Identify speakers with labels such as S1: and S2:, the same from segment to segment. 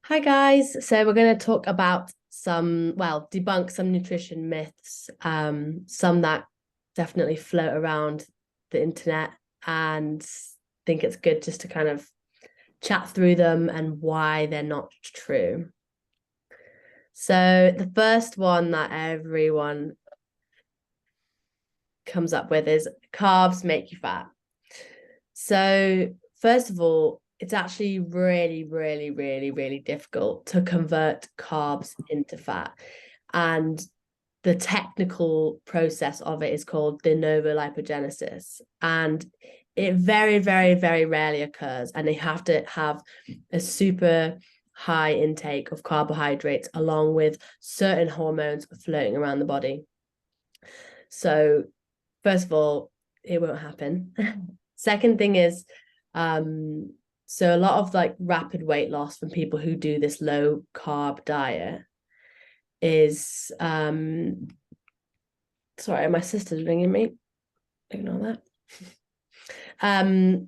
S1: Hi guys. So we're going to talk about debunk some nutrition myths, some that definitely float around the internet, and think it's good just to kind of chat through them and why they're not true. So the first one that everyone comes up with is carbs make you fat. So first of all, it's actually really, really, really, really difficult to convert carbs into fat. And the technical process of it is called de novo lipogenesis. And it very, very, very rarely occurs. And they have to have a super high intake of carbohydrates along with certain hormones floating around the body. So, first of all, it won't happen. Second thing is, so a lot of like rapid weight loss from people who do this low carb diet is sorry, my sister's ringing me. Ignore that.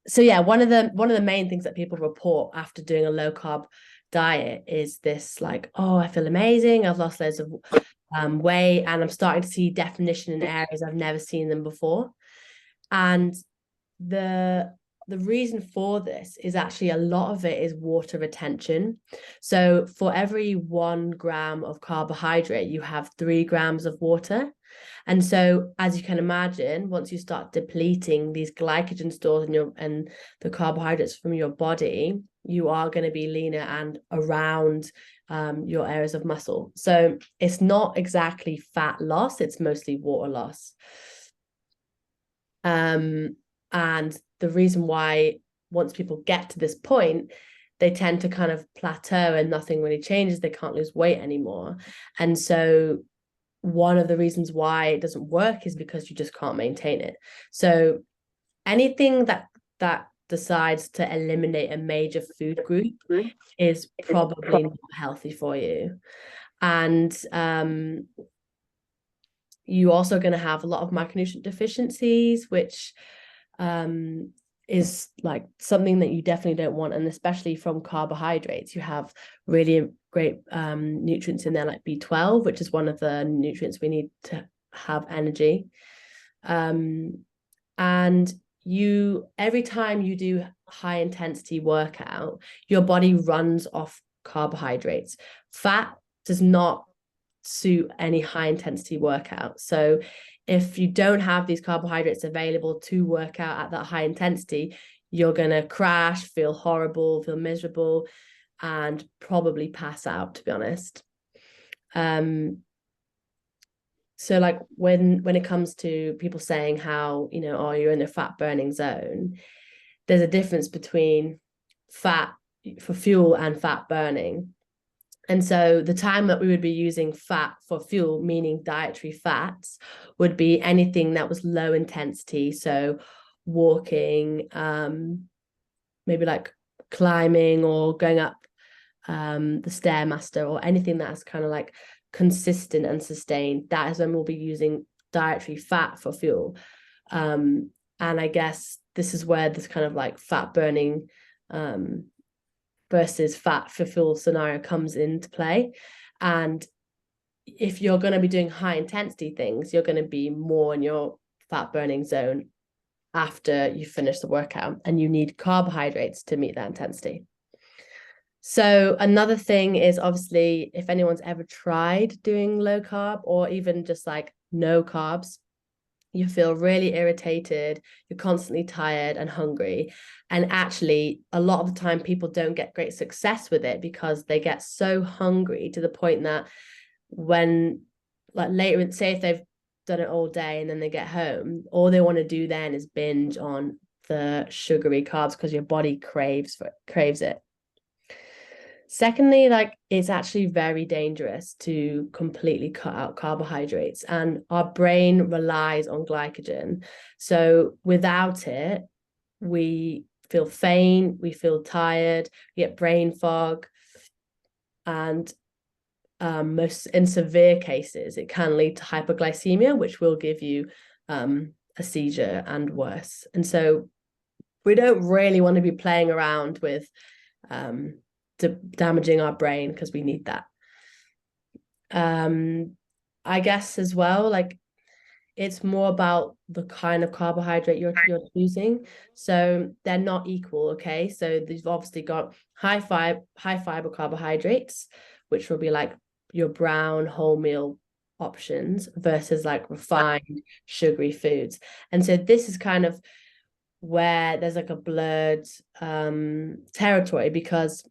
S1: So yeah, one of the main things that people report after doing a low carb diet is this like, oh, I feel amazing. I've lost loads of weight and I'm starting to see definition in areas I've never seen them before. And the reason for this is actually a lot of it is water retention. So for every 1 gram of carbohydrate, you have 3 grams of water. And so, as you can imagine, once you start depleting these glycogen stores and the carbohydrates from your body, you are going to be leaner and around your areas of muscle. So it's not exactly fat loss; it's mostly water loss. And the reason why once people get to this point, they tend to kind of plateau and nothing really changes. They can't lose weight anymore. And so one of the reasons why it doesn't work is because you just can't maintain it. So anything that decides to eliminate a major food group is probably not healthy for you. And you're also going to have a lot of macronutrient deficiencies, which is like something that you definitely don't want. And especially from carbohydrates, you have really great nutrients in there, like B12, which is one of the nutrients we need to have energy. And you, every time you do high intensity workout, your body runs off carbohydrates. Fat does not suit any high intensity workout. So if you don't have these carbohydrates available to work out at that high intensity, you're going to crash, feel horrible, feel miserable, and probably pass out, to be honest. So like when it comes to people saying how, oh, you're in the fat burning zone, there's a difference between fat for fuel and fat burning. And so the time that we would be using fat for fuel, meaning dietary fats, would be anything that was low intensity. So walking, maybe like climbing or going up the Stairmaster or anything that's kind of like consistent and sustained. That is when we'll be using dietary fat for fuel. And I guess this is where this kind of like fat burning versus fat for fuel scenario comes into play. And if you're going to be doing high intensity things, you're going to be more in your fat burning zone after you finish the workout, and you need carbohydrates to meet that intensity. So another thing is, obviously, if anyone's ever tried doing low carb or even just like no carbs, you feel really irritated, you're constantly tired and hungry. And actually, a lot of the time, people don't get great success with it because they get so hungry to the point that when, like later, say if they've done it all day and then they get home, all they want to do then is binge on the sugary carbs because your body craves it. Secondly, like it's actually very dangerous to completely cut out carbohydrates, and our brain relies on glycogen. So without it, we feel faint, we feel tired, we get brain fog, and most in severe cases, it can lead to hypoglycemia, which will give you a seizure and worse. And so we don't really want to be playing around with damaging our brain, because we need that. I guess as well, like, it's more about the kind of carbohydrate you're choosing. So they're not equal, okay? So they've obviously got high fiber carbohydrates, which will be like your brown wholemeal options, versus like refined sugary foods. And so this is kind of where there's like a blurred territory, because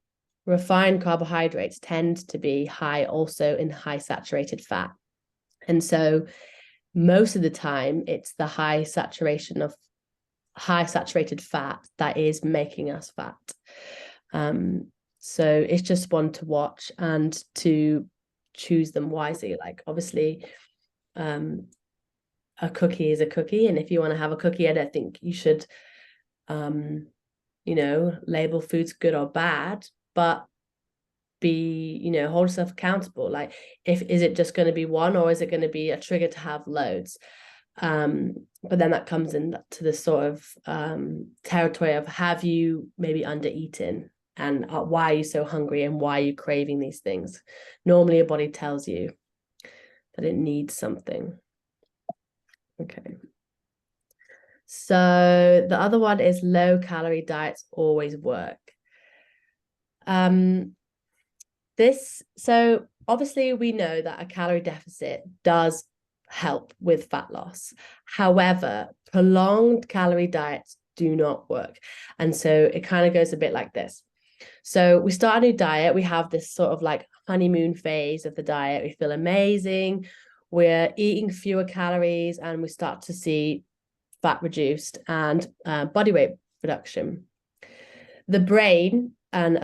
S1: refined carbohydrates tend to be high also in high saturated fat. And so most of the time it's the high saturated fat that is making us fat. So it's just one to watch and to choose them wisely. Like, obviously, a cookie is a cookie, and if you want to have a cookie, I don't think you should label foods good or bad, but hold yourself accountable. Like, is it just going to be one, or is it going to be a trigger to have loads? But then that comes into this sort of territory of, have you maybe under-eaten, and why are you so hungry, and why are you craving these things? Normally your body tells you that it needs something. Okay. So the other one is, low calorie diets always work. So obviously we know that a calorie deficit does help with fat loss. However, prolonged calorie diets do not work. And so it kind of goes a bit like this. So we start a new diet, we have this sort of like honeymoon phase of the diet, we feel amazing, we're eating fewer calories, and we start to see fat reduced and body weight reduction. The brain and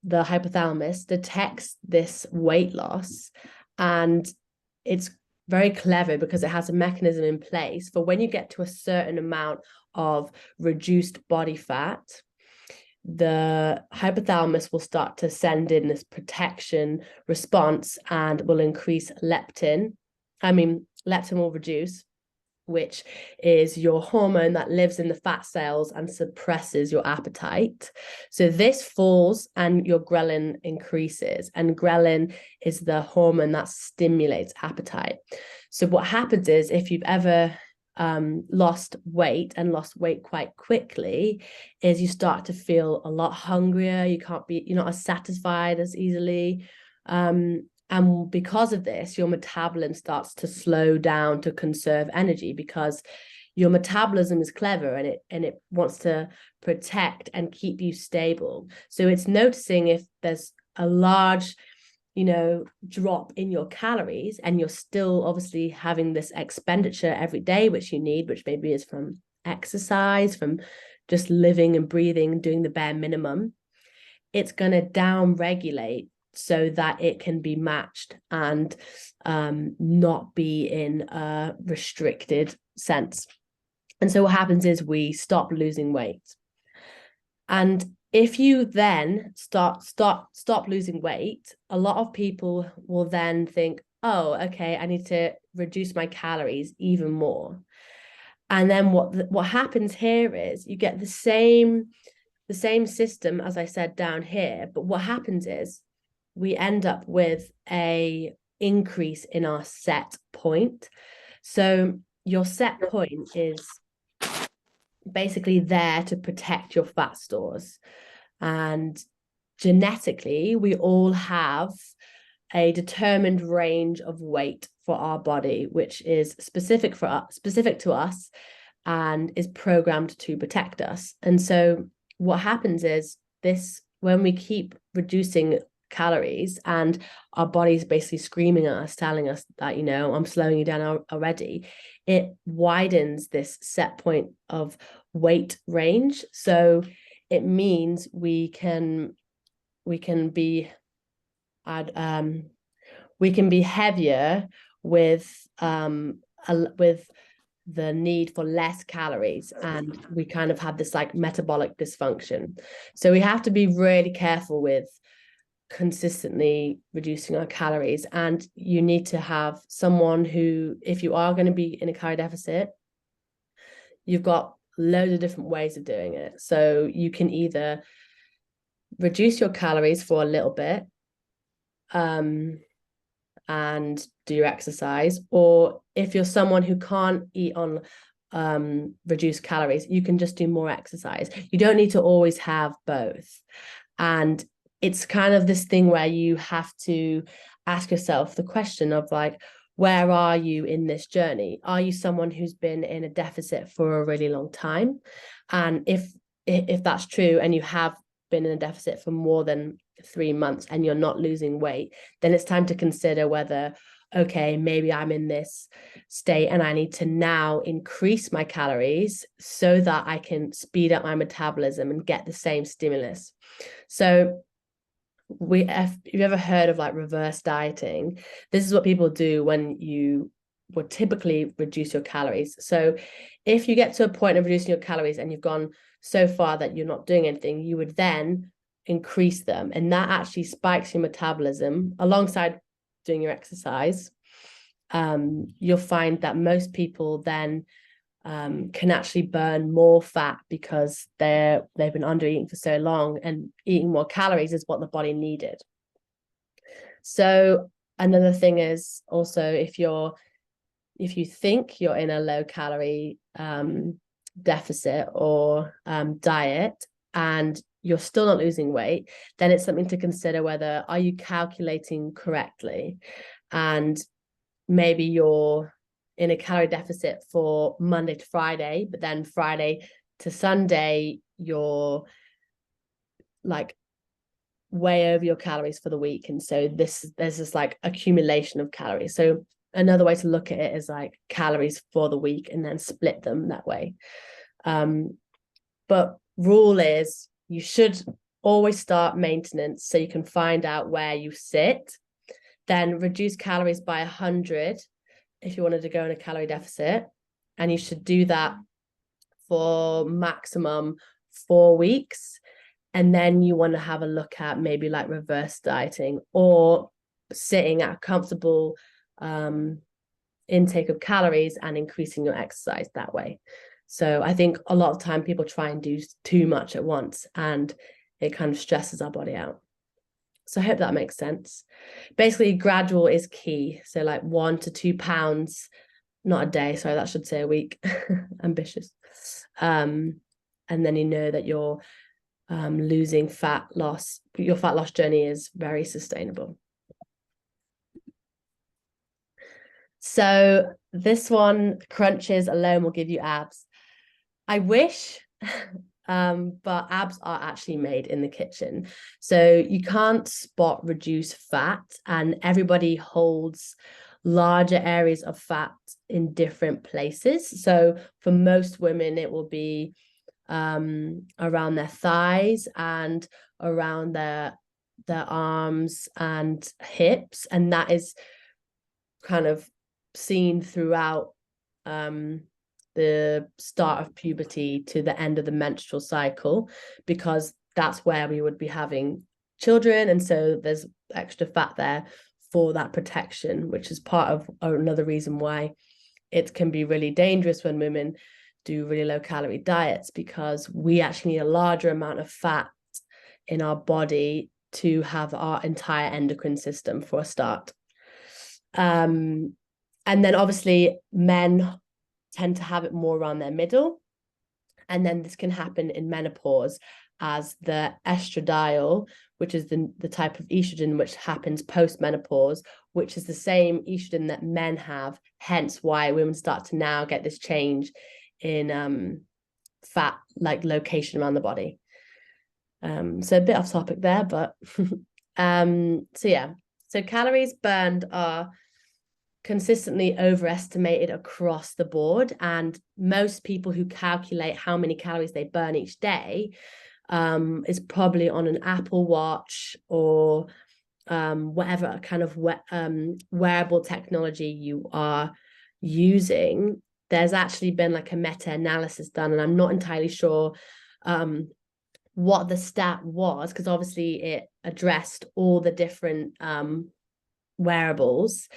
S1: the hypothalamus detects this weight loss, and it's very clever because it has a mechanism in place for when you get to a certain amount of reduced body fat, the hypothalamus will start to send in this protection response and will increase leptin. Leptin will reduce, which is your hormone that lives in the fat cells and suppresses your appetite. So this falls and your ghrelin increases, and ghrelin is the hormone that stimulates appetite. So what happens is, if you've ever lost weight quite quickly, is you start to feel a lot hungrier, you're not as satisfied as easily, and because of this, your metabolism starts to slow down to conserve energy, because your metabolism is clever, and it wants to protect and keep you stable. So it's noticing if there's a large drop in your calories, and you're still obviously having this expenditure every day, which you need, which maybe is from exercise, from just living and breathing, doing the bare minimum. It's going to down regulate so that it can be matched and not be in a restricted sense. And so what happens is we stop losing weight. And if you then stop losing weight, a lot of people will then think, oh, okay, I need to reduce my calories even more. And then what happens here is you get the same system as I said down here, but what happens is we end up with a increase in our set point. So your set point is basically there to protect your fat stores. And genetically, we all have a determined range of weight for our body, which is specific to us, and is programmed to protect us. And so what happens is this, when we keep reducing calories and our body's basically screaming at us, telling us that, I'm slowing you down already, it widens this set point of weight range. So it means we can be heavier with the need for less calories, and we kind of have this like metabolic dysfunction. So we have to be really careful with consistently reducing our calories, and you need to have someone who, if you are going to be in a calorie deficit, you've got loads of different ways of doing it. So you can either reduce your calories for a little bit, and do your exercise. Or if you're someone who can't eat on reduced calories, you can just do more exercise. You don't need to always have both. And it's kind of this thing where you have to ask yourself the question of like, where are you in this journey? Are you someone who's been in a deficit for a really long time? And if that's true, and you have been in a deficit for more than 3 months and you're not losing weight, then it's time to consider whether, okay, maybe I'm in this state and I need to now increase my calories so that I can speed up my metabolism and get the same stimulus. So have you ever heard of like reverse dieting? This is what people do when you would typically reduce your calories. So if you get to a point of reducing your calories and you've gone so far that you're not doing anything, you would then increase them, and that actually spikes your metabolism alongside doing your exercise. You'll find that most people then can actually burn more fat because they've been under eating for so long, and eating more calories is what the body needed. So another thing is also, if you think you're in a low calorie deficit or diet and you're still not losing weight, then it's something to consider whether, are you calculating correctly? And maybe you're in a calorie deficit for Monday to Friday, but then Friday to Sunday, you're like way over your calories for the week. And so there's this like accumulation of calories. So another way to look at it is like calories for the week and then split them that way. But rule is you should always start maintenance so you can find out where you sit, then reduce calories by 100 if you wanted to go in a calorie deficit. And you should do that for maximum 4 weeks. And then you want to have a look at maybe like reverse dieting or sitting at a comfortable intake of calories and increasing your exercise that way. So I think a lot of time people try and do too much at once, and it kind of stresses our body out. So I hope that makes sense. Basically, gradual is key. So like 1 to 2 pounds, not a day, sorry, that should say a week. Ambitious. And then you know that you're losing fat loss. Your fat loss journey is very sustainable. So this one, crunches alone will give you abs. I wish, but abs are actually made in the kitchen. So you can't spot reduced fat, and everybody holds larger areas of fat in different places. So for most women, it will be around their thighs and around their arms and hips, and that is kind of seen throughout the start of puberty to the end of the menstrual cycle, because that's where we would be having children, and so there's extra fat there for that protection, which is part of another reason why it can be really dangerous when women do really low calorie diets, because we actually need a larger amount of fat in our body to have our entire endocrine system for a start. And then obviously men tend to have it more around their middle. And then this can happen in menopause as the estradiol, which is the type of estrogen which happens post-menopause, which is the same estrogen that men have, hence why women start to now get this change in fat like location around the body. So a bit off topic there, but so yeah. So calories burned are consistently overestimated across the board, and most people who calculate how many calories they burn each day is probably on an Apple Watch or whatever kind of wearable technology you are using. There's actually been like a meta-analysis done, and I'm not entirely sure what the stat was, because obviously it addressed all the different wearables,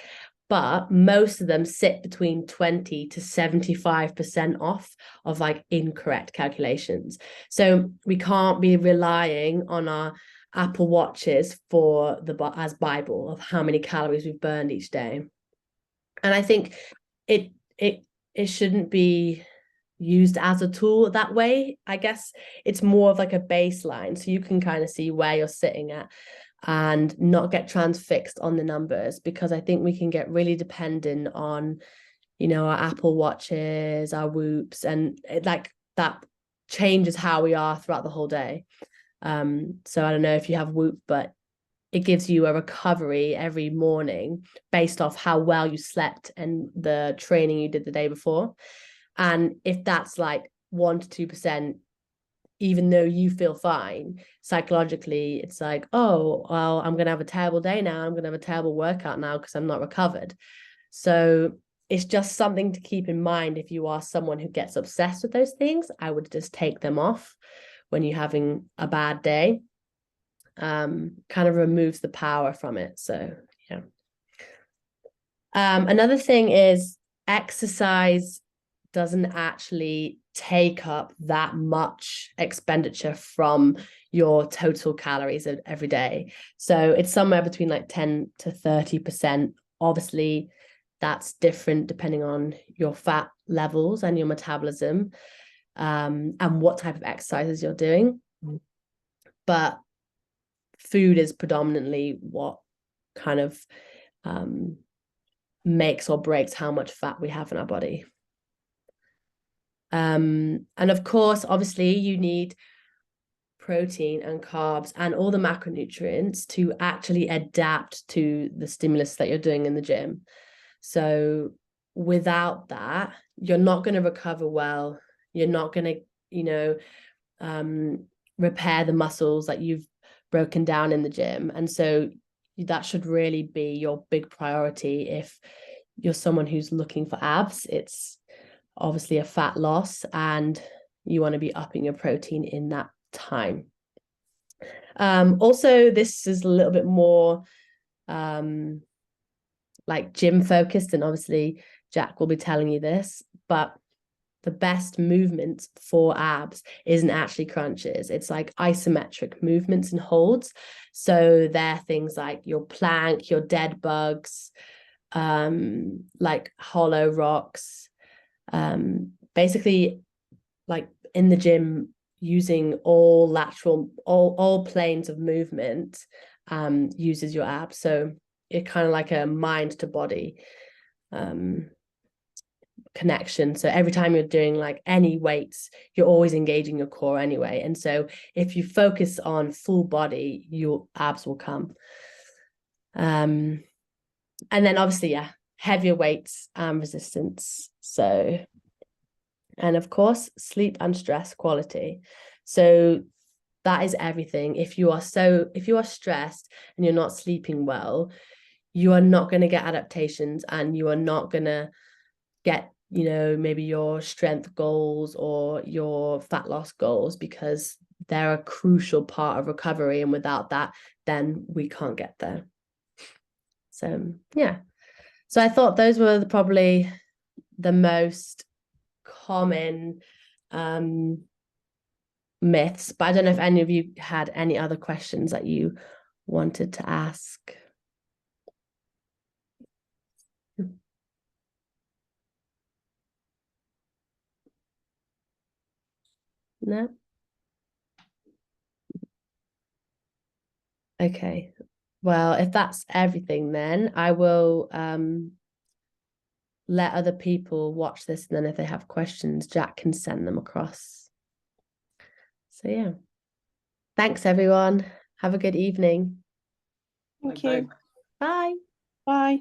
S1: but most of them sit between 20 to 75% off of like incorrect calculations. So we can't be relying on our Apple Watches for as Bible of how many calories we've burned each day. And I think it shouldn't be used as a tool that way. I guess it's more of like a baseline, so you can kind of see where you're sitting at and not get transfixed on the numbers, because I think we can get really dependent on, you know, our Apple Watches, our Whoops, and like that changes how we are throughout the whole day. So I don't know if you have Whoop, but it gives you a recovery every morning based off how well you slept and the training you did the day before. And if that's like 1 to 2%, even though you feel fine, psychologically, it's like, oh, well, I'm going to have a terrible day now. I'm going to have a terrible workout now because I'm not recovered. So it's just something to keep in mind. If you are someone who gets obsessed with those things, I would just take them off when you're having a bad day. Kind of removes the power from it. So, yeah. Another thing is exercise doesn't actually take up that much expenditure from your total calories every day. So it's somewhere between like 10 to 30%. Obviously, that's different depending on your fat levels and your metabolism, and what type of exercises you're doing. But food is predominantly what kind of makes or breaks how much fat we have in our body. And of course, obviously, you need protein and carbs and all the macronutrients to actually adapt to the stimulus that you're doing in the gym. So without that, you're not going to recover well. You're not going to, you know, repair the muscles that you've broken down in the gym. And so that should really be your big priority. If you're someone who's looking for abs, it's obviously a fat loss, and you want to be upping your protein in that time. Also, this is a little bit more like gym focused, and obviously Jack will be telling you this, but the best movements for abs isn't actually crunches. It's like isometric movements and holds. So they're things like your plank, your dead bugs, like hollow rocks, basically like in the gym, using all lateral, all planes of movement, uses your abs. So it's kind of like a mind to body connection. So every time you're doing like any weights, you're always engaging your core anyway. And so if you focus on full body, your abs will come. And then obviously, yeah, heavier weights and resistance. So, and of course, sleep and stress quality. So that is everything. If you are stressed and you're not sleeping well, you are not going to get adaptations, and you are not going to get, you know, maybe your strength goals or your fat loss goals, because they're a crucial part of recovery. And without that, then we can't get there. So, yeah. So I thought those were probably the most common myths, but I don't know if any of you had any other questions that you wanted to ask. No? Okay. Well, if that's everything, then I will let other people watch this, and then if they have questions, Jack can send them across. So yeah. Thanks, everyone. Have a good evening.
S2: Thank you.
S1: Bye.
S2: Bye.